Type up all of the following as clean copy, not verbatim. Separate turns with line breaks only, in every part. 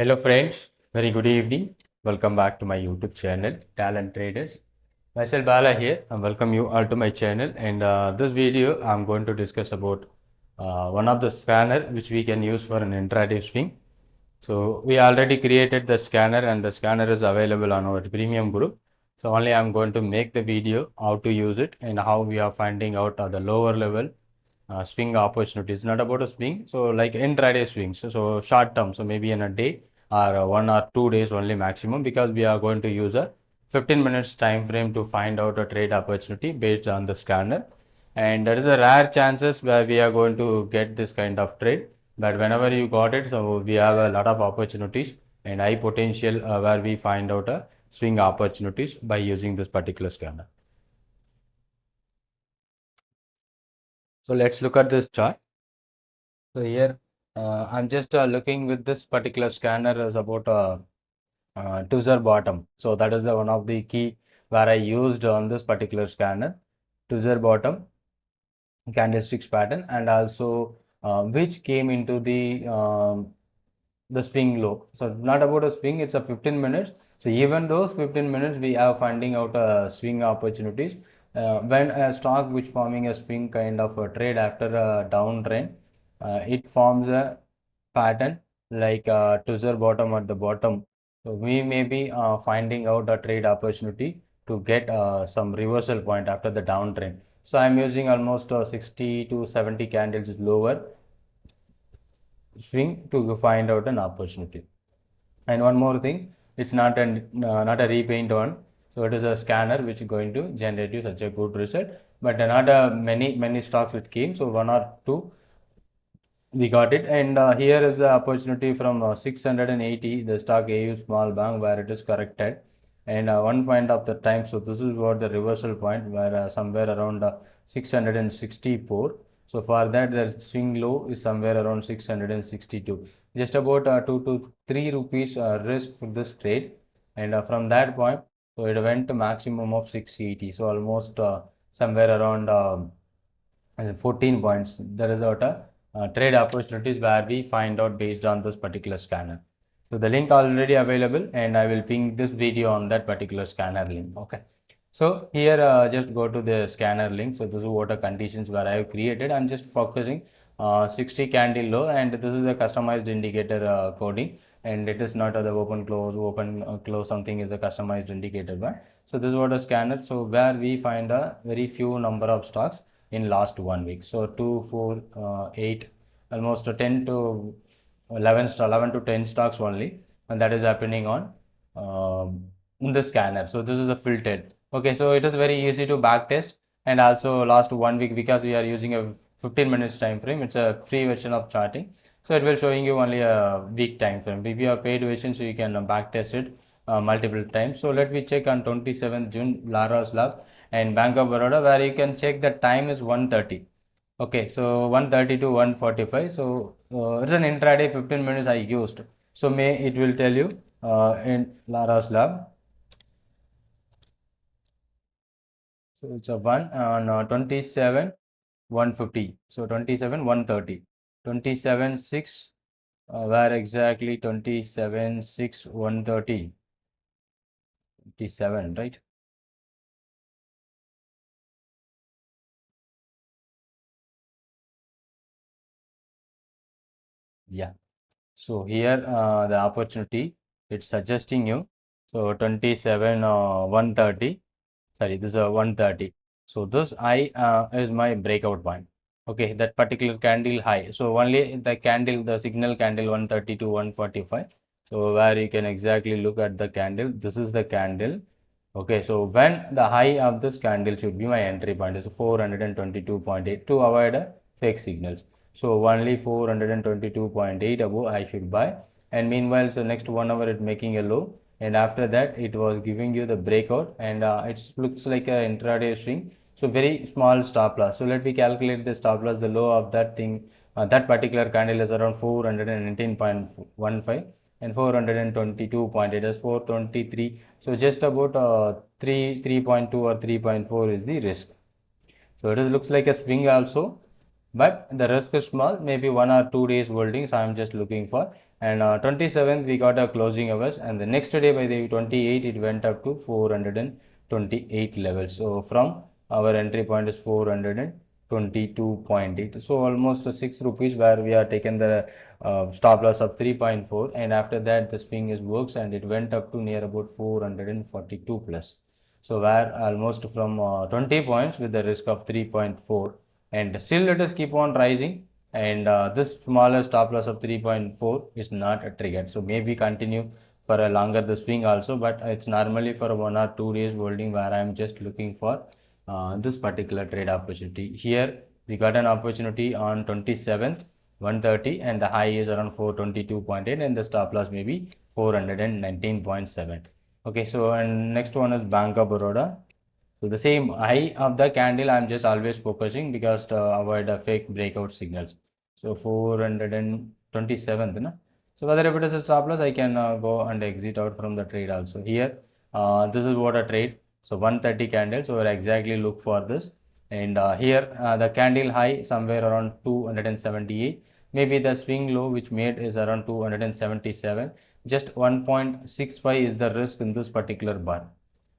Hello friends, very good evening. Welcome back to my YouTube channel, Talent Traders. Myself Bala here. I welcome you all to my channel. And this video, I'm going to discuss about one of the scanner which we can use for an intraday swing. So we already created the scanner, and the scanner is available on our premium group. So only I'm going to make the video how to use it and how we are finding out the lower level swing opportunities. Not about a swing, so like intraday swings, so short term, so maybe in a day or 1 or 2 days only maximum, because we are going to use a 15 minutes time frame to find out a trade opportunity based on the scanner. And there is a rare chances where we are going to get this kind of trade, but whenever you got it, so we have a lot of opportunities and high potential where we find out a swing opportunities by using this particular scanner. So let's look at this chart. So here I'm just looking with this particular scanner is about Twizzler bottom. So that is one of the key where I used on this particular scanner, Twizzler bottom, candlesticks pattern, and also which came into the swing low. So not about a swing, it's a 15 minutes. So even those 15 minutes we are finding out swing opportunities. When a stock which forming a swing kind of a trade after a downtrend, it forms a pattern like Twizzler bottom at the bottom. So we may be finding out a trade opportunity to get some reversal point after the downtrend. So I'm using almost 60 to 70 candles lower swing to find out an opportunity. And one more thing, it's not a repaint one, so it is a scanner which is going to generate you such a good result, but not many stocks which came, so one or two we got it. And here is the opportunity from 680, the stock AU small bank, where it is corrected, and one point of the time. So this is what the reversal point, where somewhere around 664. So for that, the swing low is somewhere around 662. Just about 2 to 3 rupees risk for this trade, and from that point, so it went to maximum of 680. So almost somewhere around 14 points. There is what a trade opportunities where we find out based on this particular scanner. So the link already available, and I will ping this video on that particular scanner link. Okay. So here just go to the scanner link. So this is what the conditions where I have created. I'm just focusing 60 candle low, and this is a customized indicator coding, and it is not the open close something is a customized indicator bar. So this is what a scanner. So where we find a very few number of stocks in last 1 week. So 2, 4, 8, almost 10 to 11 to 10 stocks only, and that is happening on in the scanner. So this is a filtered. Okay, so it is very easy to backtest, and also last 1 week, because we are using a 15 minutes time frame. It's a free version of charting, so it will showing you only a week time frame. If you are paid version, so you can backtest it multiple times. So let me check on 27th June Lara's Lab and Bank of Baroda, where you can check the time is 1:30. Okay, so 1:30 to 1:45. So it's an intraday 15 minutes I used. So may it will tell you in Lara's Lab. So it's a 1 on 27 150. So 27 130. 27 6 where exactly 27 6 130. 27, right? Yeah. So here the opportunity it's suggesting you. So 27 130. Sorry, this is a 130. So this I is my breakout point. Okay, that particular candle high. So only the candle, the signal candle 130 to 145. So where you can exactly look at the candle. This is the candle. Okay, so when the high of this candle should be my entry point is 422.8 to avoid fake signals. So only 422.8 above I should buy, and meanwhile, so next 1 hour it making a low, and after that it was giving you the breakout, and it looks like a intraday swing. So very small stop loss. So let me calculate the stop loss. The low of that thing, that particular candle is around 419.15 and 422.8 is 423. So just about 3.2 or 3.4 is the risk. So it is looks like a swing also. but the risk is small, maybe 1 or 2 days holdings I'm just looking for. And 27th we got a closing hours, and the next day by the 28th it went up to 428 levels. So from our entry point is 422.8, so almost 6 rupees where we are taken the stop loss of 3.4, and after that the swing is works and it went up to near about 442 plus. So where almost from 20 points with the risk of 3.4, and still let us keep on rising, and this smaller stop loss of 3.4 is not triggered. So maybe continue for a longer the swing also, but it's normally for 1 or 2 days holding where I am just looking for this particular trade opportunity. Here we got an opportunity on 27th 130, and the high is around 422.8, and the stop loss may be 419.7. Okay, so and next one is Bank of Baroda. So the same high of the candle I'm just always focusing because to avoid a fake breakout signals. So 427th, na? So whether if it is a stop loss, I can go and exit out from the trade also. Here, this is what a trade. So 130 candle. So we'll exactly look for this. And here the candle high somewhere around 278. Maybe the swing low which made is around 277. Just 1.65 is the risk in this particular bar.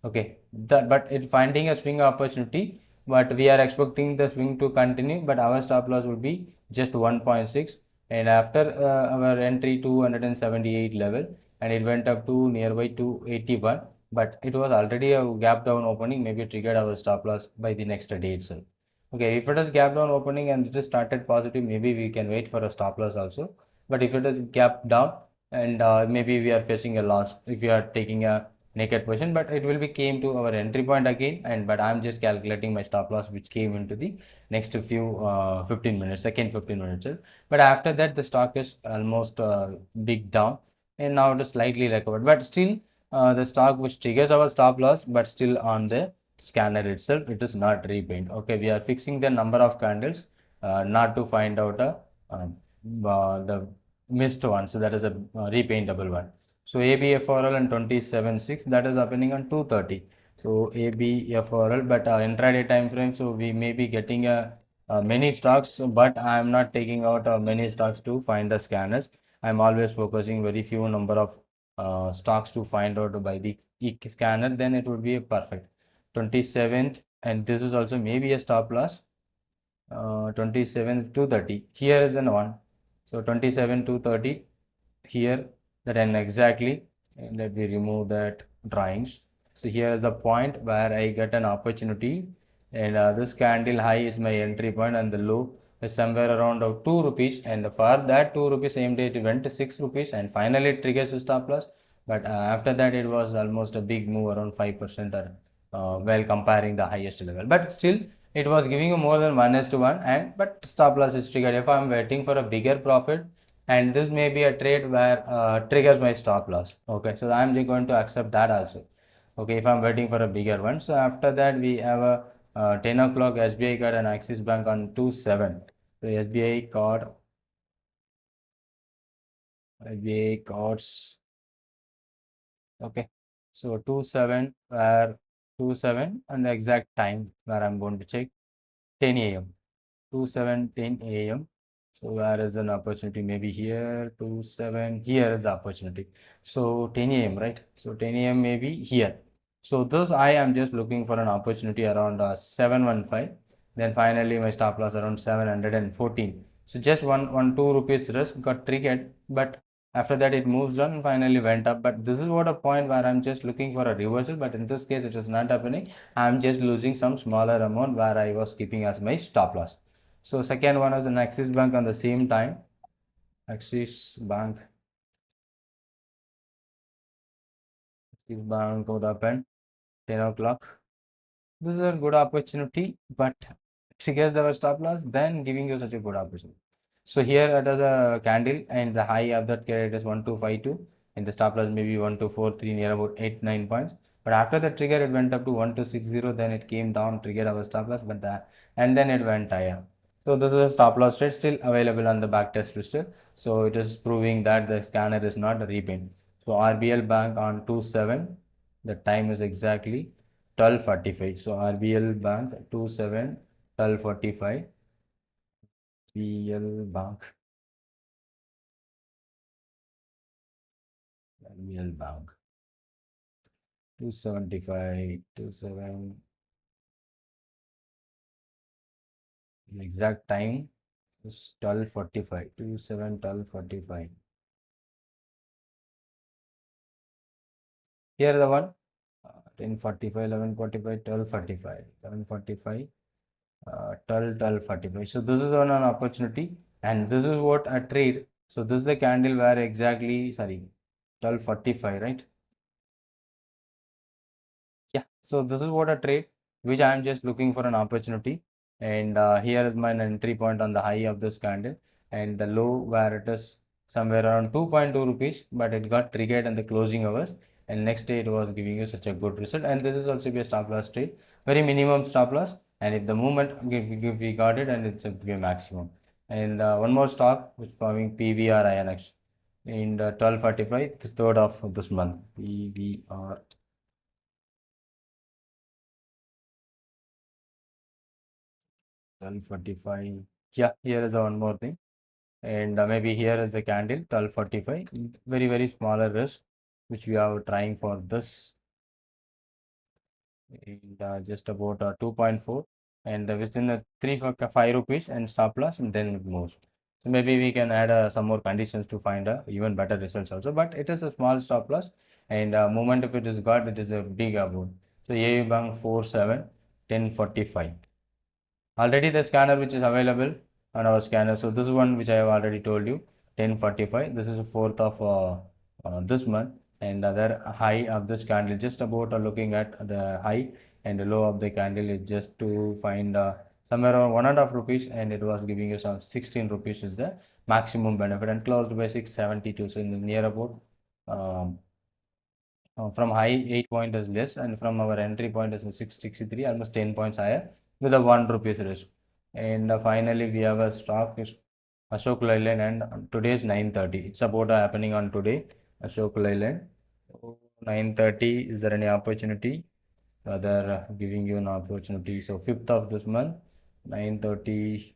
Okay, but it finding a swing opportunity, but we are expecting the swing to continue, but our stop loss would be just 1.6, and after our entry 278 level, and it went up to nearby 281, but it was already a gap down opening, maybe triggered our stop loss by the next day itself. Okay, if it is gap down opening and it is started positive, maybe we can wait for a stop loss also, but if it is gap down, and maybe we are facing a loss if we are taking a naked position, but it will be came to our entry point again, and but I'm just calculating my stop loss which came into the next few 15 minutes, second 15 minutes. But after that the stock is almost big down, and now it is slightly recovered, but still the stock which triggers our stop loss, but still on the scanner itself it is not repaint. Okay, we are fixing the number of candles, not to find out the missed one, so that is a repaintable one. So ABFRL and 27.6 that is happening on 230. So ABFRL, but intraday time frame, so we may be getting many stocks, but I am not taking out many stocks to find the scanners. I am always focusing very few number of stocks to find out by the scanner, then it would be a perfect 27th, and this is also maybe a stop loss 27 230. Here is the one. So 27 230 here, that, and exactly, and let me remove that drawings. So here is the point where I get an opportunity, and this candle high is my entry point, and the low is somewhere around 2 rupees, and for that 2 rupees same day it went to 6 rupees, and finally it triggers a stop loss, but after that it was almost a big move around 5% or while comparing the highest level, but still it was giving you more than 1:1, and but stop loss is triggered if I am waiting for a bigger profit, and this may be a trade where triggers my stop loss. Okay, so I'm just going to accept that also. Okay, if I'm waiting for a bigger one. So after that we have a 10 o'clock SBI card and Axis Bank on 27. So SBI cards. Okay, so 27 where 27 and the exact time where I'm going to check 10 a.m. 27:10 a.m. So where is an opportunity? Maybe here 27. Here is the opportunity. So 10 a.m. right? So 10 a.m. maybe here. So this I am just looking for an opportunity around 715. Then finally my stop loss around 714. So just one 2 rupees risk got triggered, but after that it moves on and finally went up. But this is what a point where I'm just looking for a reversal. But in this case it is not happening. I'm just losing some smaller amount where I was keeping as my stop loss. So second one is an Axis Bank on the same time. Axis Bank, Axis Bank would happen 10 o'clock. This is a good opportunity, but triggers our stop loss, then giving you such a good opportunity. So here it is a candle, and the high of that carrot is 1252, and the stop loss maybe 1243, near about 8-9 points. But after the trigger, it went up to 1260, then it came down, triggered our stop loss, but and then it went higher. So this is a stop loss trade still available on the backtest still. So it is proving that the scanner is not a repaint. So RBL Bank on 27, the time is exactly 12:45. So RBL Bank 27 12:45. LBL Bank. LBL Bank. 275, 27. The exact time is 12:45. 27, 12:45. Here the one. 10:45, 11:45, 12:45, 11:45, 12:45. So this is on an opportunity, and this is what a trade. So this is the candle where exactly, sorry, 12:45, right? Yeah. So this is what a trade, which I am just looking for an opportunity. And here is my entry point on the high of this candle, and the low where it is somewhere around 2.2 rupees, but it got triggered in the closing hours. And next day it was giving you such a good result. And this is also be a stop loss trade, very minimum stop loss. And if the movement we got it, and it's a maximum. And one more stock which forming PVR INX in the 12:45, the third of this month. PVR 12:45. Yeah, here is the one more thing. And maybe here is the candle 12:45. Very, very smaller risk, which we are trying for this. And just about 2.4. And within the 5 rupees and stop loss, and then it moves. So maybe we can add some more conditions to find even better results also. But it is a small stop loss. And moment if it is got, it is a big amount. So AU Bank 47, 10:45. Already the scanner which is available on our scanner. So this one which I have already told you, 10:45. This is the 4th of this month, and other high of this candle just about looking at the high, and the low of the candle is just to find somewhere around 1.5 rupees, and it was giving you some 16 rupees is the maximum benefit, and closed by 672. So in the near about um, from high 8 point is less, and from our entry point is 663, almost 10 points higher with a 1 rupees risk. And finally we have a stock is Ashok Leyland, and today is 9:30. It's about happening on today, Ashok Leyland. 9:30, is there any opportunity? Other giving you an opportunity. So 5th of this month, 9:30.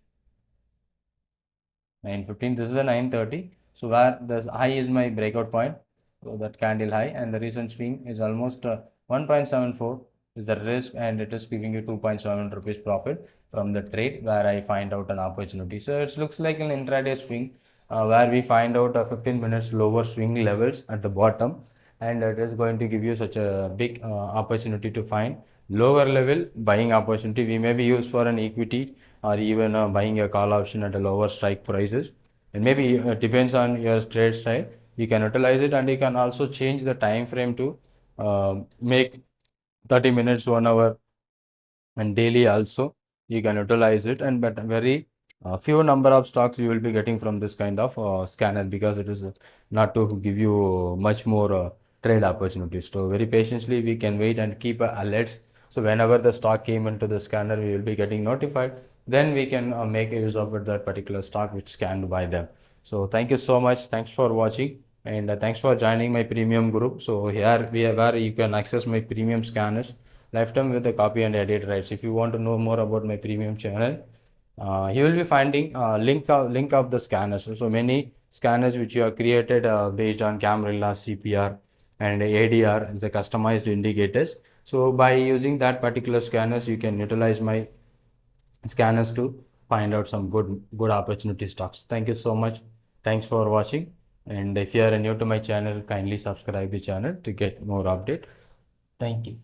9:15. This is a 9:30. So where the high is my breakout point, so that candle high, and the recent swing is almost 1.74 is the risk, and it is giving you 2.7 rupees profit from the trade where I find out an opportunity. So it looks like an intraday swing where we find out 15 minutes lower swing levels at the bottom, and it is going to give you such a big opportunity to find lower level buying opportunity. We may be used for an equity, or even buying a call option at a lower strike prices, and maybe depends on your trade style. You can utilize it, and you can also change the time frame to make 30 minutes, 1 hour, and daily also you can utilize it. And but very few number of stocks you will be getting from this kind of scanner, because it is not to give you much more trade opportunities. So very patiently we can wait and keep alerts. So whenever the stock came into the scanner, we will be getting notified. Then we can make use of it, that particular stock which scanned by them. So thank you so much. Thanks for watching, and thanks for joining my premium group. So here we are where you can access my premium scanners lifetime with the copy and edit rights. If you want to know more about my premium channel, you will be finding link of the scanners. So many scanners which you have created based on Camarilla, CPR, and ADR is the customized indicators. So by using that particular scanners, you can utilize my scanners to find out some good opportunity stocks. Thank you so much. Thanks for watching. And if you are new to my channel, kindly subscribe the channel to get more update. Thank you.